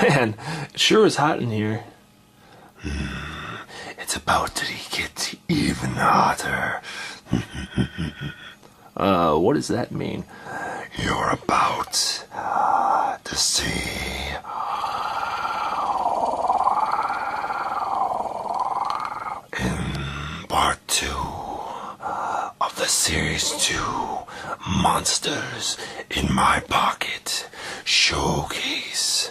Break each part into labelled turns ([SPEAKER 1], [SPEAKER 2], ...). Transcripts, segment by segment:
[SPEAKER 1] Man, it sure is hot in here.
[SPEAKER 2] It's about to get even hotter.
[SPEAKER 1] What does that mean?
[SPEAKER 2] You're about to see in part 2 of the series 2 Monsters in My Pocket showcase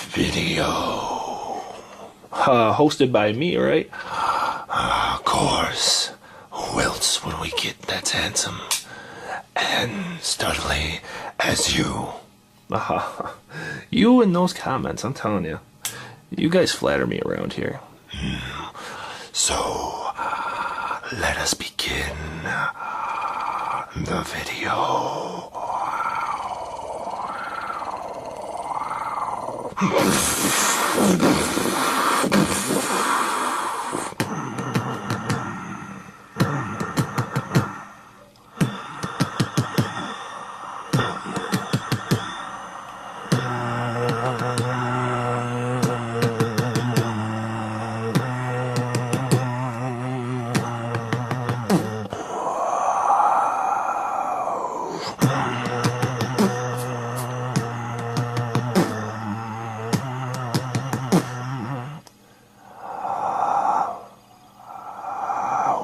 [SPEAKER 2] video.
[SPEAKER 1] Hosted by me, right?
[SPEAKER 2] Of course. Who else would we get that's handsome and studly as you?
[SPEAKER 1] You and those comments, I'm telling you. You guys flatter me around here.
[SPEAKER 2] So, let us begin the video.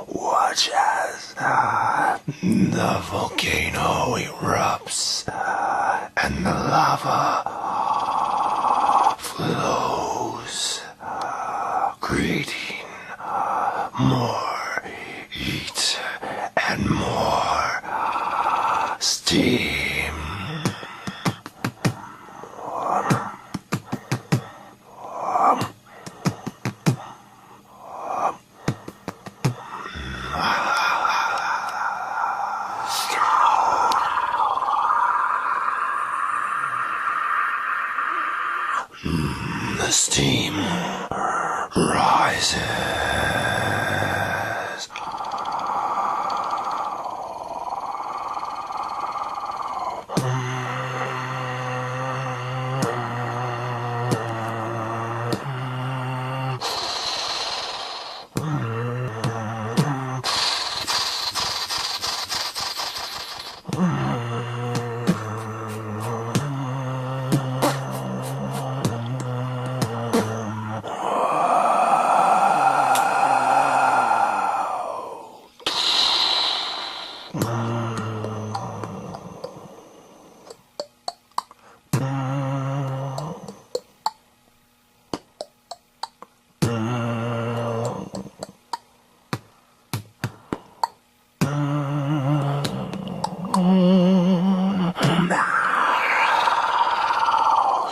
[SPEAKER 2] Watch as the volcano erupts and the lava flows, creating more heat and more steam. The steam rises.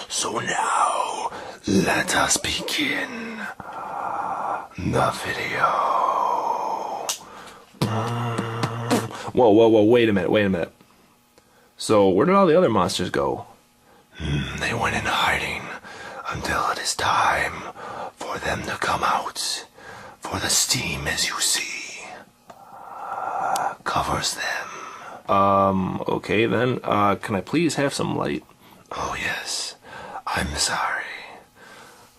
[SPEAKER 2] So now, let us begin the video.
[SPEAKER 1] Whoa, wait a minute. So, where did all the other monsters go?
[SPEAKER 2] They went in hiding until it is time for them to come out. For the steam, as you see, covers them.
[SPEAKER 1] Okay then, can I please have some light?
[SPEAKER 2] Oh yes, I'm sorry.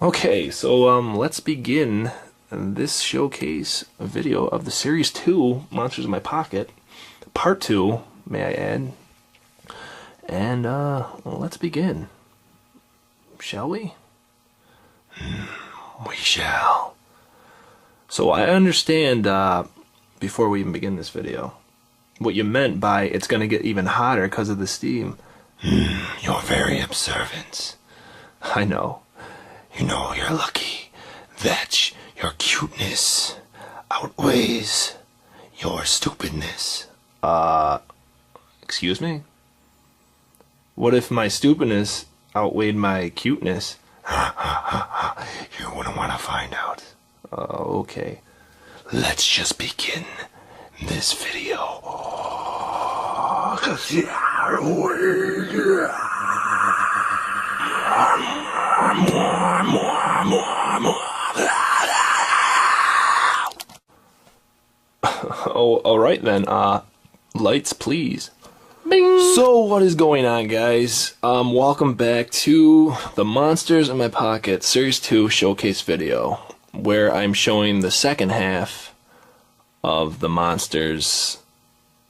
[SPEAKER 1] Okay, so, let's begin this showcase video of the Series 2, Monsters in My Pocket, Part 2, may I add. And, let's begin. Shall we?
[SPEAKER 2] We shall.
[SPEAKER 1] So I understand, before we even begin this video, what you meant by it's gonna get even hotter because of the steam.
[SPEAKER 2] You're very observant.
[SPEAKER 1] I know.
[SPEAKER 2] You know, you're lucky that your cuteness outweighs your stupidness.
[SPEAKER 1] Excuse me? What if my stupidness outweighed my cuteness?
[SPEAKER 2] You wouldn't want to find out.
[SPEAKER 1] Okay.
[SPEAKER 2] Let's just begin this video.
[SPEAKER 1] Oh, alright then, lights please. Bing. So what is going on, guys? Welcome back to the Monsters in My Pocket Series 2 showcase video, where I'm showing the second half of the monsters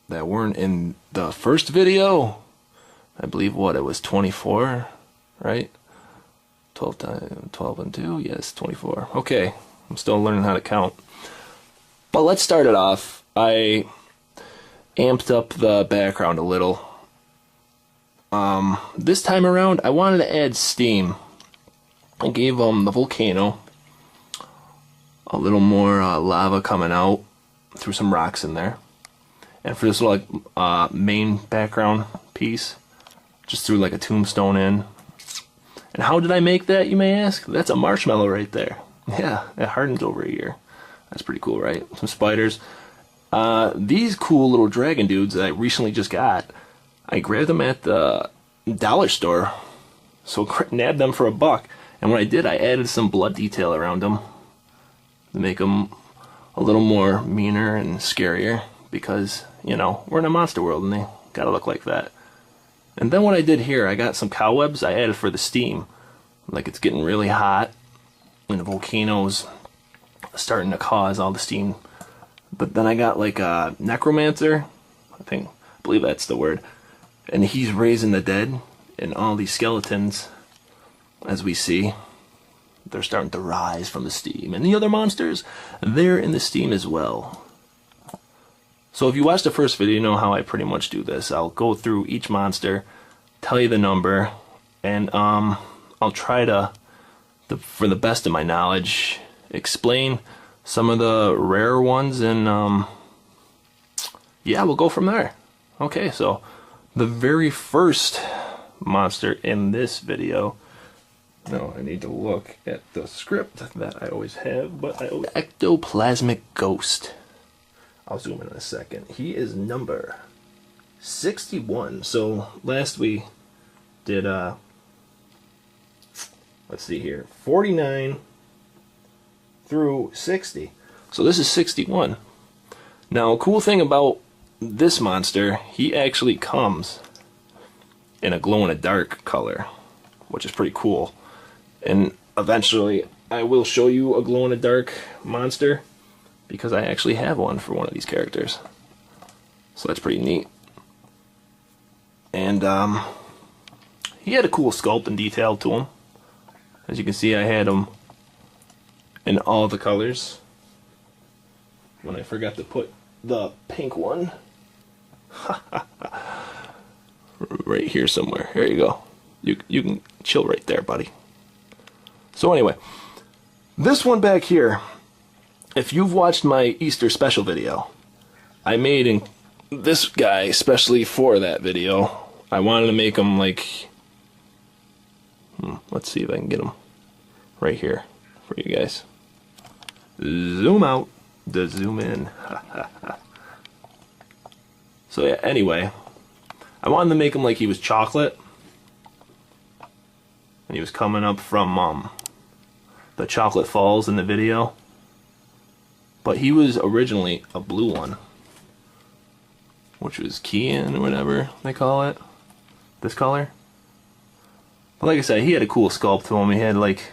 [SPEAKER 1] that weren't in the first video. I believe it was 24, right? 12 and 2, yes, 24. Okay, I'm still learning how to count. But let's start it off. I amped up the background a little. This time around, I wanted to add steam. I gave the volcano a little more lava coming out, threw some rocks in there. And for this little main background piece, just threw like a tombstone in. And how did I make that, you may ask? That's a marshmallow right there. Yeah, it hardens over a year. That's pretty cool, right? Some spiders. These cool little dragon dudes that I recently just got, I grabbed them at the dollar store. So nabbed them for $1. And what I did, I added some blood detail around them to make them a little more meaner and scarier. Because, you know, we're in a monster world and they gotta look like that. And then what I did here, I got some cobwebs I added for the steam. Like it's getting really hot and the volcano's starting to cause all the steam. But then I got like a necromancer, I believe that's the word. And he's raising the dead, and all these skeletons, as we see, they're starting to rise from the steam. And the other monsters, they're in the steam as well. So if you watched the first video, you know how I pretty much do this. I'll go through each monster, tell you the number, and I'll try to, for the best of my knowledge, explain some of the rare ones, and yeah, we'll go from there. Okay, so the very first monster in this video, no, I need to look at the script that I always have, but Ectoplasmic Ghost. I'll zoom in a second. He is number 61. So last we did, let's see here, 49 through 60. So this is 61. Now, a cool thing about this monster, he actually comes in a glow-in-the-dark color, which is pretty cool. And eventually, I will show you a glow-in-the-dark monster, because I actually have one for one of these characters. So that's pretty neat. And he had a cool sculpt and detail to him. As you can see, I had him in all the colors. When I forgot to put the pink one. Right here somewhere. Here you go. You can chill right there, buddy. So anyway, this one back here, if you've watched my Easter special video, I made this guy especially for that video. I wanted to make him like, let's see if I can get him right here for you guys. Zoom out to zoom in. So yeah, anyway, I wanted to make him like he was chocolate, and he was coming up from the Chocolate Falls in the video. But he was originally a blue one, which was Kian or whatever they call it, this color. But like I said, he had a cool sculpt to him. He had like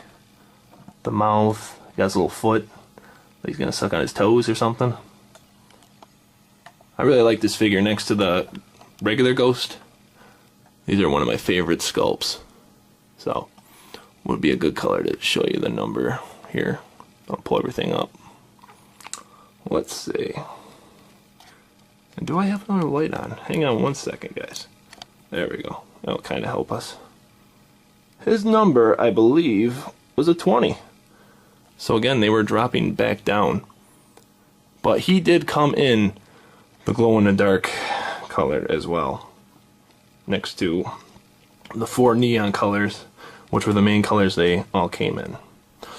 [SPEAKER 1] the mouth, he got his little foot that he's gonna suck on his toes or something. I really like this figure next to the regular ghost. These are one of my favorite sculpts. So, would be a good color to show you the number here. I'll pull everything up. Let's see. And do I have another light on? Hang on one second, guys. There we go. That'll kind of help us. His number, I believe, was a 20. So again, they were dropping back down. But he did come in the glow-in-the-dark color as well. Next to the 4 neon colors, which were the main colors they all came in.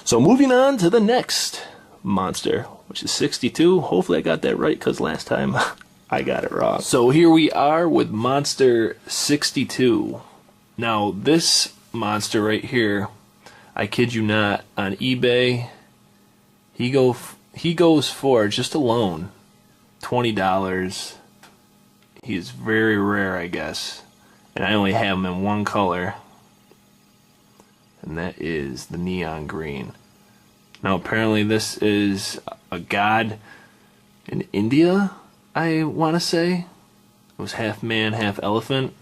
[SPEAKER 1] So moving on to the next monster, which is 62. Hopefully I got that right, because last time I got it wrong. So here we are with monster 62. Now this monster right here, I kid you not, on eBay, he goes for just alone $20. He's very rare, I guess. And I only have him in one color. And that is the neon green. Now apparently this is a god in India, I want to say. It was half man, half elephant.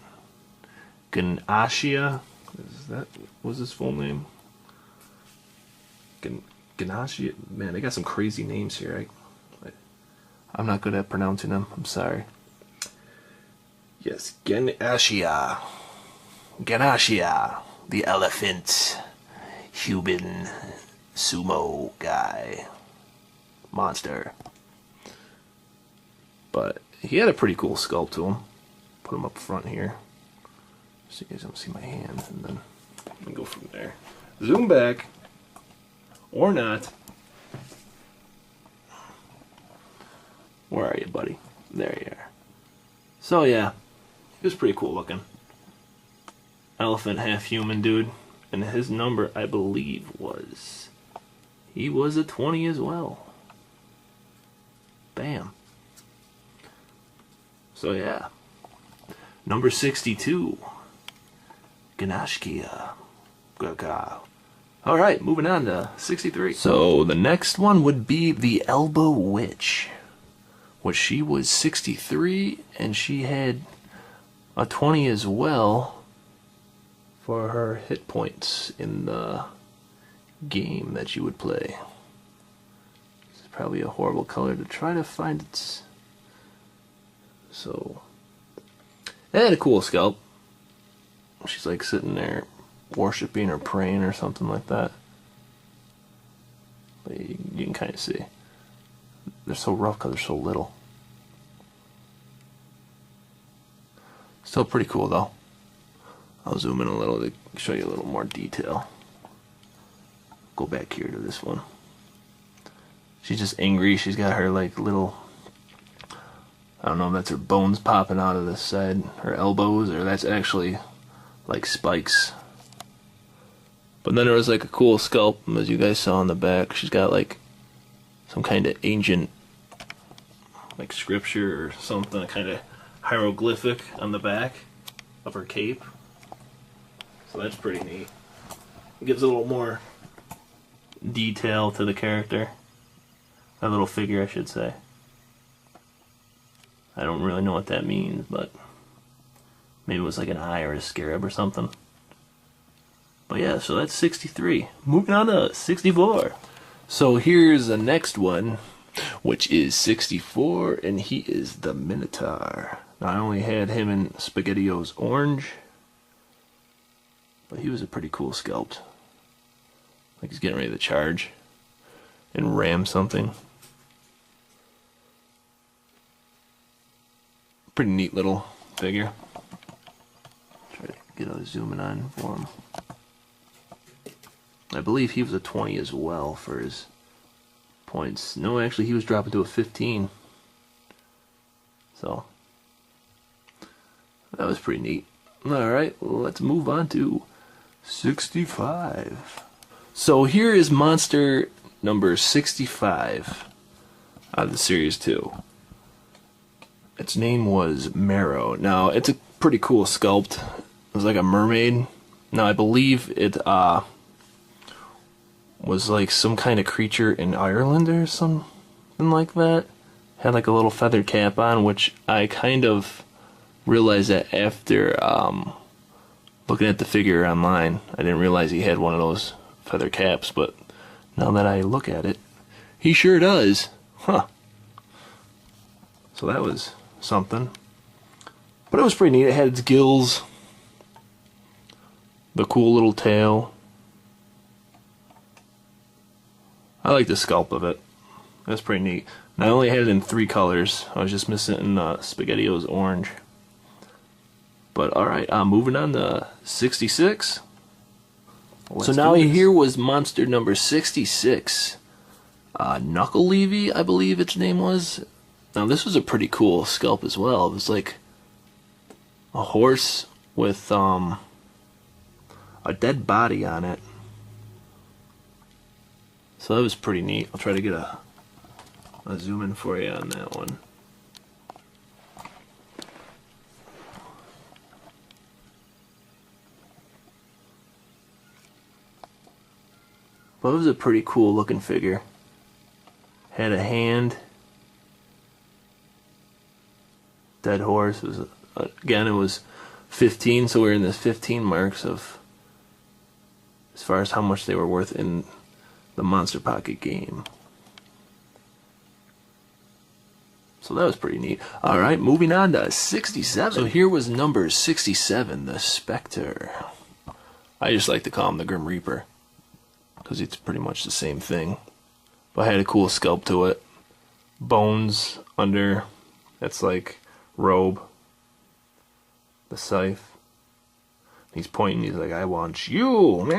[SPEAKER 1] Ganashia. Was his full name? Ganashia. Man, they got some crazy names here. I'm not good at pronouncing them. I'm sorry. Yes, Ganashia. Ganashia. The elephant. Human sumo guy. Monster. But he had a pretty cool sculpt to him. Put him up front here. So you guys don't see my hand. And then we can go from there. Zoom back. Or not. Where are you, buddy? There you are. So yeah, he was pretty cool looking. Elephant, half human dude. And his number, I believe, was... He was a 20 as well. Bam. So yeah. Number 62. Ganashkia. Gaga. Alright, moving on to 63. So the next one would be the Elbow Witch. Which she was 63, and she had a 20 as well for her hit points in the game that you would play. This is probably a horrible color to try to find its... So, it had a cool scalp. She's like sitting there worshipping or praying or something like that. But you can kind of see. They're so rough because they're so little. Still pretty cool though. I'll zoom in a little to show you a little more detail. Go back here to this one. She's just angry. She's got her like little... I don't know if that's her bones popping out of the side, her elbows, or that's actually like spikes. But then there was like a cool sculpt, as you guys saw on the back. She's got like some kind of ancient, like scripture or something, kind of hieroglyphic on the back of her cape. So that's pretty neat. It gives a little more detail to the character. That little figure, I should say. I don't really know what that means, but maybe it was like an eye or a scarab or something. But yeah, so that's 63. Moving on to 64. So here's the next one, which is 64, and he is the Minotaur. Now, I only had him in SpaghettiOs orange, but he was a pretty cool sculpt. Like he's getting ready to charge and ram something. Pretty neat little figure. Try to get a zooming on for him. I believe he was a 20 as well for his points. No, actually he was dropping to a 15. So that was pretty neat. Alright, let's move on to 65. So here is monster number 65 out of the series 2. Its name was Marrow. Now, it's a pretty cool sculpt. It was like a mermaid. Now, I believe it was like some kind of creature in Ireland or something like that. Had like a little feather cap on, which I kind of realized that after looking at the figure online. I didn't realize he had one of those feather caps, but now that I look at it, he sure does. Huh. So that was something. But it was pretty neat. It had its gills, the cool little tail. I like the sculpt of it. That's pretty neat. And I only had it in 3 colors. I was just missing SpaghettiOs orange. But alright, moving on to 66. So now here was monster number 66. Knuckle Levy, I believe its name was. Now this was a pretty cool sculpt as well. It was like a horse with a dead body on it. So that was pretty neat. I'll try to get a zoom in for you on that one. But it was a pretty cool looking figure. Had a hand. Dead horse. It was again, it was 15, so we were in this 15 marks of as far as how much they were worth in the Monster Pocket game. So that was pretty neat. Alright, moving on to 67. So here was number 67, the Spectre. I just like to call him the Grim Reaper, because it's pretty much the same thing. But I had a cool sculpt to it. Bones under, that's like robe. The scythe. He's pointing, he's like, I want you.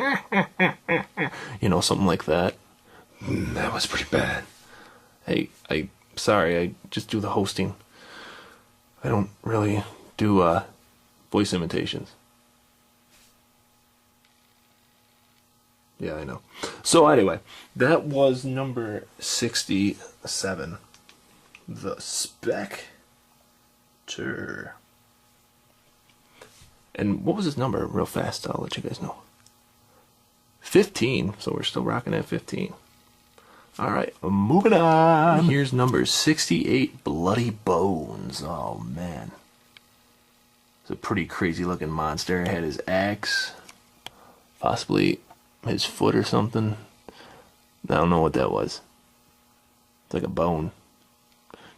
[SPEAKER 1] You know, something like that.
[SPEAKER 2] That was pretty bad.
[SPEAKER 1] Hey, sorry, I just do the hosting. I don't really do voice imitations. Yeah, I know. So anyway, that was number 67. The Spectre. And what was his number? Real fast, I'll let you guys know. 15, so we're still rocking at 15. Alright, moving on. Here's number 68, Bloody Bones. Oh, man. It's a pretty crazy looking monster. It had his axe, possibly his foot or something. I don't know what that was. It's like a bone.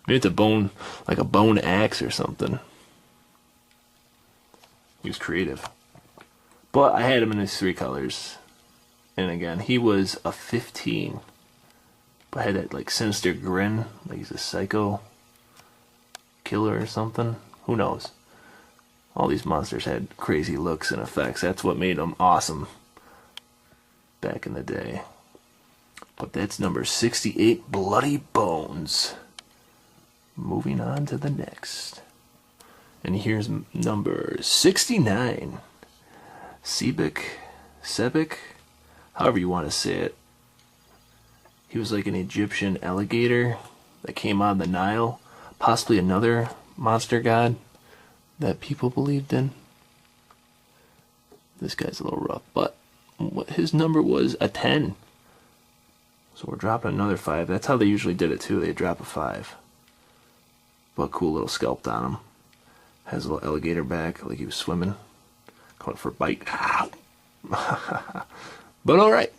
[SPEAKER 1] Maybe it's a bone, like a bone axe or something. He was creative. But I had him in his 3 colors. And again, he was a 15. But had that like sinister grin, like he's a psycho killer or something. Who knows? All these monsters had crazy looks and effects. That's what made them awesome back in the day. But that's number 68, Bloody Bones. Moving on to the next. And here's number 69, Sebek, however you want to say it. He was like an Egyptian alligator that came out of the Nile, possibly another monster god that people believed in. This guy's a little rough, but his number was a 10. So we're dropping another 5. That's how they usually did it too, they'd drop a 5. But cool little sculpt on him. Has a little alligator back, like he was swimming. Going for a bite. But alright.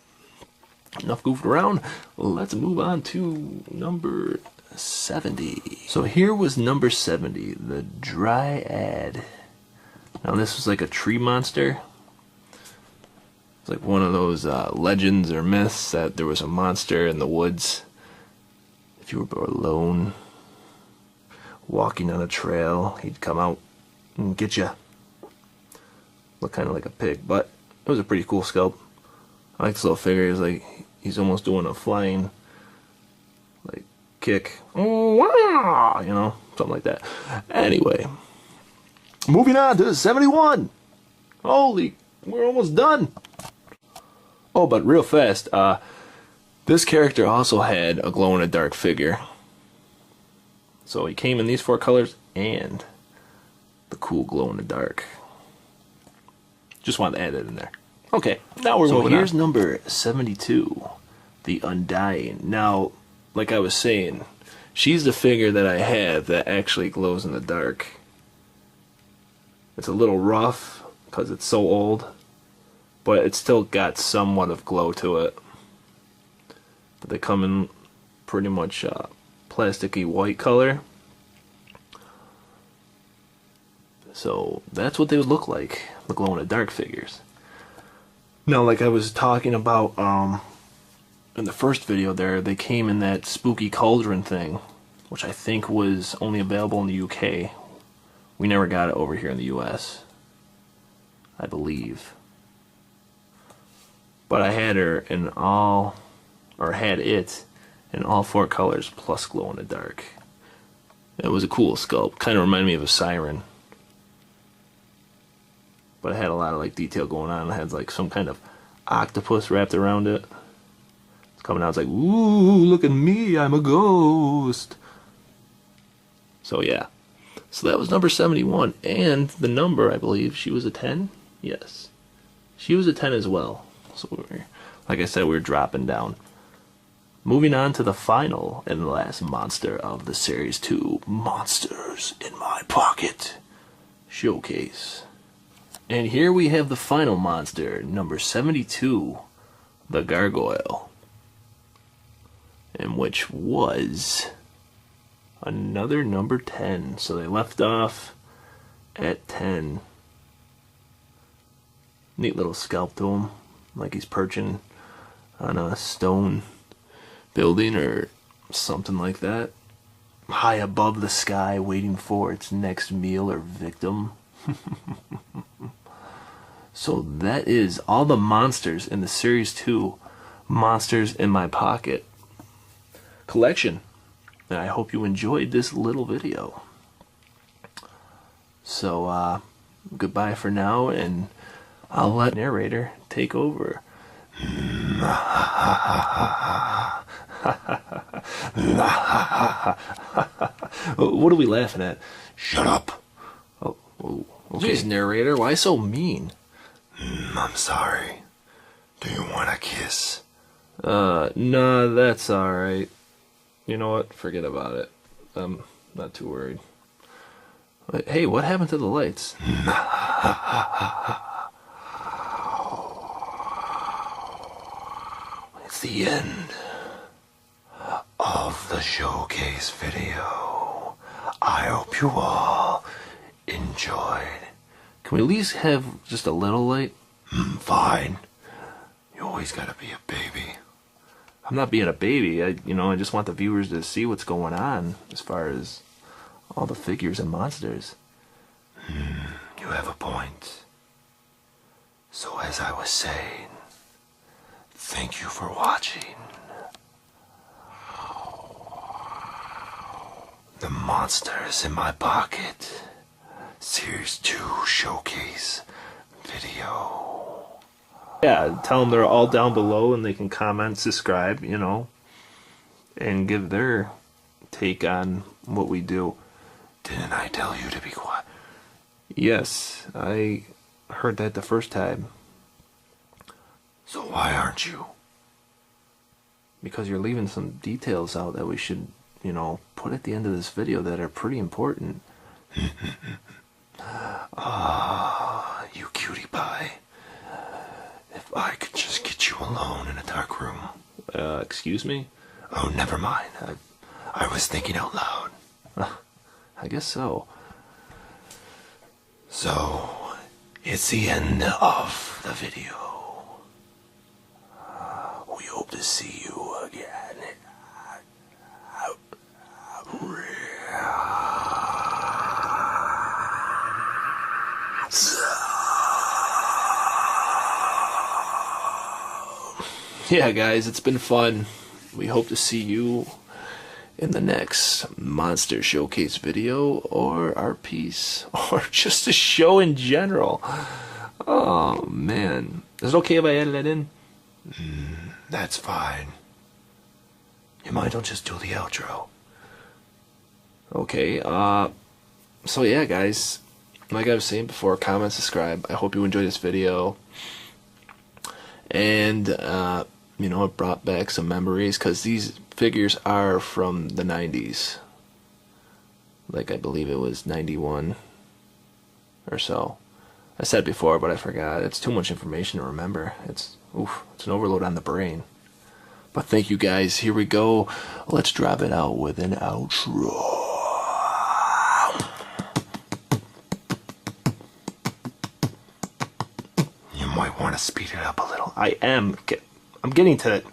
[SPEAKER 1] Enough goofed around. Let's move on to number 70. So here was number 70, the Dryad. Now this was like a tree monster. It's like one of those legends or myths that there was a monster in the woods. If you were alone, walking on a trail, he'd come out and get you. Look kind of like a pig, but it was a pretty cool sculpt. I like this little figure. He's like, he's almost doing a flying, like, kick. You know, something like that. Anyway, moving on to 71. Holy, we're almost done. Oh, but real fast, this character also had a glow-in-the-dark figure. So he came in these 4 colors and the cool glow-in-the-dark. Just wanted to add it in there. Okay, now we're moving on. So here's number 72, the Undying. Now, like I was saying, she's the figure that I have that actually glows in the dark. It's a little rough because it's so old, but it's still got somewhat of glow to it. But they come in pretty much plasticky white color. So that's what they would look like, the glow-in-the-dark figures. Now, like I was talking about in the first video there, they came in that spooky cauldron thing, which I think was only available in the UK. We never got it over here in the US, I believe. But I had her in all, or had it in all 4 colors plus glow-in-the-dark. It was a cool sculpt, kind of reminded me of a siren. But it had a lot of like detail going on. It had like some kind of octopus wrapped around it. It's coming out, it's like, ooh, look at me, I'm a ghost. So yeah. So that was number 71. And the number, I believe, she was a 10? Yes. She was a 10 as well. So Like I said, we're dropping down. Moving on to the final and last monster of the Series 2 Monsters in My Pocket showcase. And here we have the final monster, number 72, the Gargoyle. And which was another number 10. So they left off at 10. Neat little scalp to him, like he's perching on a stone building or something like that, high above the sky, waiting for its next meal or victim. So that is all the monsters in the Series 2 Monsters in My Pocket collection. And I hope you enjoyed this little video. So goodbye for now, and I'll let the narrator take over. What are we laughing at?
[SPEAKER 2] Shut up.
[SPEAKER 1] Oh, okay. Jeez, narrator, why so mean?
[SPEAKER 2] I'm sorry. Do you want a kiss?
[SPEAKER 1] No, that's alright. You know what? Forget about it. I'm not too worried. Hey, what happened to the lights?
[SPEAKER 2] It's the end of the showcase video. I hope you all enjoyed.
[SPEAKER 1] Can we at least have just a little light?
[SPEAKER 2] Fine. You always gotta be a baby.
[SPEAKER 1] I'm not being a baby. I just want the viewers to see what's going on as far as all the figures and monsters.
[SPEAKER 2] You have a point. So as I was saying, thank you for watching The Monsters in My Pocket Series 2 Showcase video.
[SPEAKER 1] Yeah, tell them they're all down below and they can comment, subscribe, and give their take on what we do.
[SPEAKER 2] Didn't I tell you to be quiet?
[SPEAKER 1] Yes, I heard that the first time.
[SPEAKER 2] So why aren't you?
[SPEAKER 1] Because you're leaving some details out that we should, put at the end of this video that are pretty important.
[SPEAKER 2] You cutie pie. If I could just get you alone in a dark room.
[SPEAKER 1] Excuse me?
[SPEAKER 2] Oh, never mind. I was thinking out loud.
[SPEAKER 1] I guess so.
[SPEAKER 2] So, it's the end of the video. We hope to see you again.
[SPEAKER 1] Yeah, guys, it's been fun. We hope to see you in the next Monster Showcase video, or our piece, or just a show in general. Oh, man. Is it okay if I edit that in?
[SPEAKER 2] That's fine. You mind I'll just do the outro?
[SPEAKER 1] Okay, so yeah, guys, like I was saying before, comment, subscribe. I hope you enjoyed this video. And, it brought back some memories, because these figures are from the 90s. Like, I believe it was 91 or so. I said before, but I forgot. It's too much information to remember. It's an overload on the brain. But thank you, guys. Here we go. Let's drop it out with an outro.
[SPEAKER 2] You might want to speed it up a little.
[SPEAKER 1] I'm getting to it.